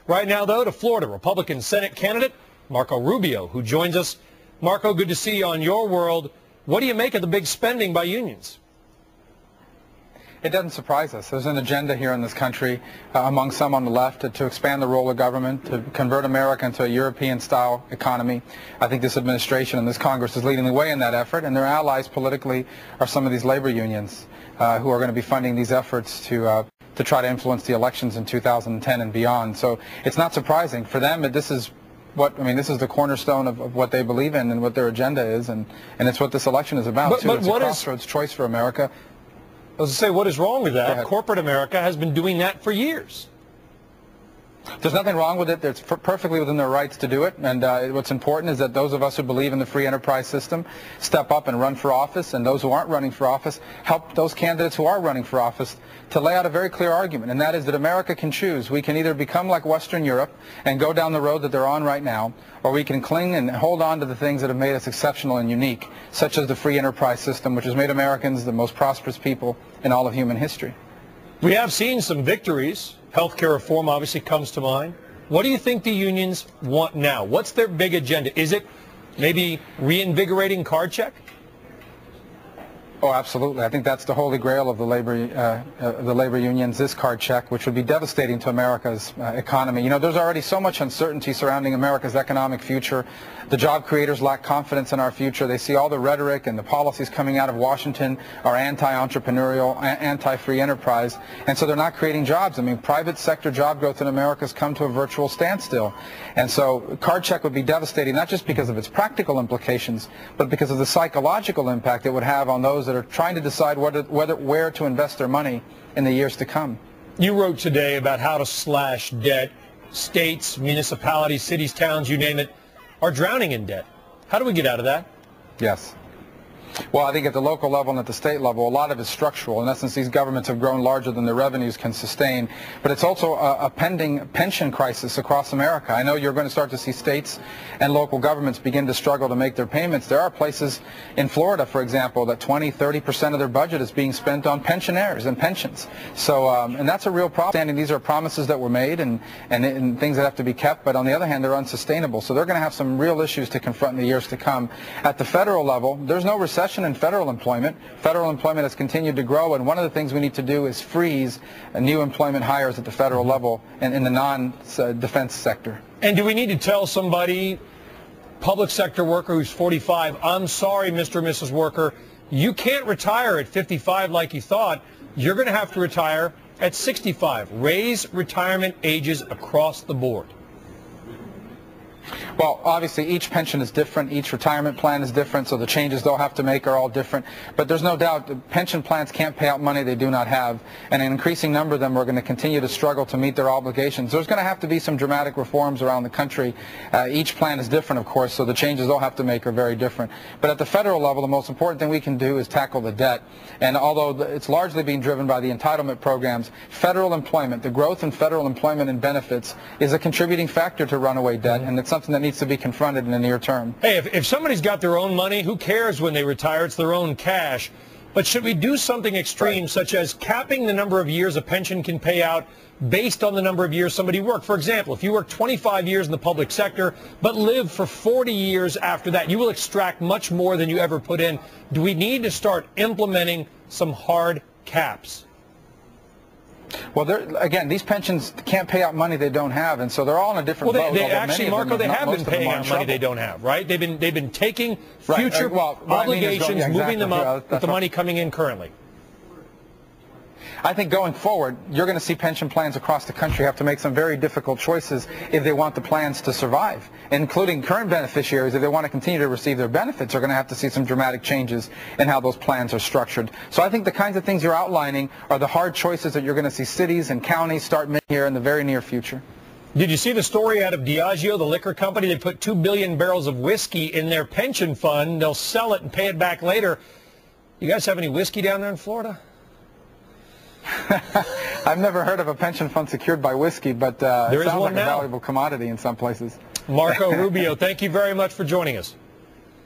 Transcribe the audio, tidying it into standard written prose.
Right now, though, to Florida, Republican Senate candidate Marco Rubio, who joins us. Marco, good to see you on Your World. What do you make of the big spending by unions? It doesn't surprise us. There's an agenda here in this country, among some on the left, to expand the role of government, to convert America into a European-style economy. I think this administration and this Congress is leading the way in that effort, and their allies politically are some of these labor unions who are going to be funding these efforts to try to influence the elections in 2010 and beyond. So it's not surprising. For them, this is the cornerstone of what they believe in and what their agenda is, and it's what this election is about, too. It's a crossroads choice for America. I was going to say, what is wrong with that? Corporate America has been doing that for years. There's nothing wrong with it. It's perfectly within their rights to do it. And what's important is that those of us who believe in the free enterprise system step up and run for office, and those who aren't running for office help those candidates who are running for office to lay out a very clear argument, and that is that America can choose. We can either become like Western Europe and go down the road that they're on right now, or we can cling and hold on to the things that have made us exceptional and unique, such as the free enterprise system, which has made Americans the most prosperous people in all of human history. We have seen some victories. Healthcare reform obviously comes to mind. What do you think the unions want now? What's their big agenda? Is it maybe reinvigorating card check? Oh, absolutely. I think that's the holy grail of the labor unions, this card check, which would be devastating to America's economy. You know, there's already so much uncertainty surrounding America's economic future. The job creators lack confidence in our future. They see all the rhetoric and the policies coming out of Washington are anti-entrepreneurial, anti-free enterprise, and so they're not creating jobs. I mean, private sector job growth in America has come to a virtual standstill. And so card check would be devastating, not just because of its practical implications, but because of the psychological impact it would have on those that are trying to decide where to invest their money in the years to come. You wrote today about how to slash debt. States, municipalities, cities, towns, you name it, are drowning in debt. How do we get out of that? Yes. Well, I think at the local level and at the state level, a lot of it is structural. In essence, these governments have grown larger than their revenues can sustain. But it's also a pending pension crisis across America. I know you're going to start to see states and local governments begin to struggle to make their payments. There are places in Florida, for example, that 20-30% of their budget is being spent on pensioners and pensions. So, and that's a real problem. These are promises that were made and things that have to be kept. But on the other hand, they're unsustainable. So they're going to have some real issues to confront in the years to come. At the federal level, there's no recession in federal employment. Federal employment has continued to grow, and one of the things we need to do is freeze new employment hires at the federal level and in the non-defense sector. And do we need to tell somebody, public sector worker who's 45, I'm sorry, Mr. or Mrs. Worker, you can't retire at 55 like you thought. You're going to have to retire at 65. Raise retirement ages across the board. Well, obviously, each pension is different. Each retirement plan is different, so the changes they'll have to make are all different. But there's no doubt that pension plans can't pay out money they do not have, and an increasing number of them are going to continue to struggle to meet their obligations. There's going to have to be some dramatic reforms around the country. Each plan is different, of course, so the changes they'll have to make are very different. But at the federal level, the most important thing we can do is tackle the debt. And although it's largely being driven by the entitlement programs, federal employment, the growth in federal employment and benefits is a contributing factor to runaway debt, and it's something that needs to be confronted in the near term. Hey, if somebody's got their own money, who cares when they retire? It's their own cash. But should we do something extreme, such as capping the number of years a pension can pay out based on the number of years somebody worked? For example, if you work 25 years in the public sector but live for 40 years after that, you will extract much more than you ever put in. Do we need to start implementing some hard caps? Well, again, these pensions can't pay out money they don't have, and so they're all in a different boat. They actually, Marco, they have been paying out money they don't have, right? They've been taking future obligations, moving them up with the money coming in currently. I think going forward, you're going to see pension plans across the country have to make some very difficult choices if they want the plans to survive, including current beneficiaries. If they want to continue to receive their benefits, are going to have to see some dramatic changes in how those plans are structured. So I think the kinds of things you're outlining are the hard choices that you're going to see cities and counties start making here in the very near future. Did you see the story out of Diageo, the liquor company? They put 2 billion barrels of whiskey in their pension fund. They'll sell it and pay it back later. You guys have any whiskey down there in Florida? I've never heard of a pension fund secured by whiskey, but it sounds like a valuable commodity in some places. Marco Rubio, thank you very much for joining us.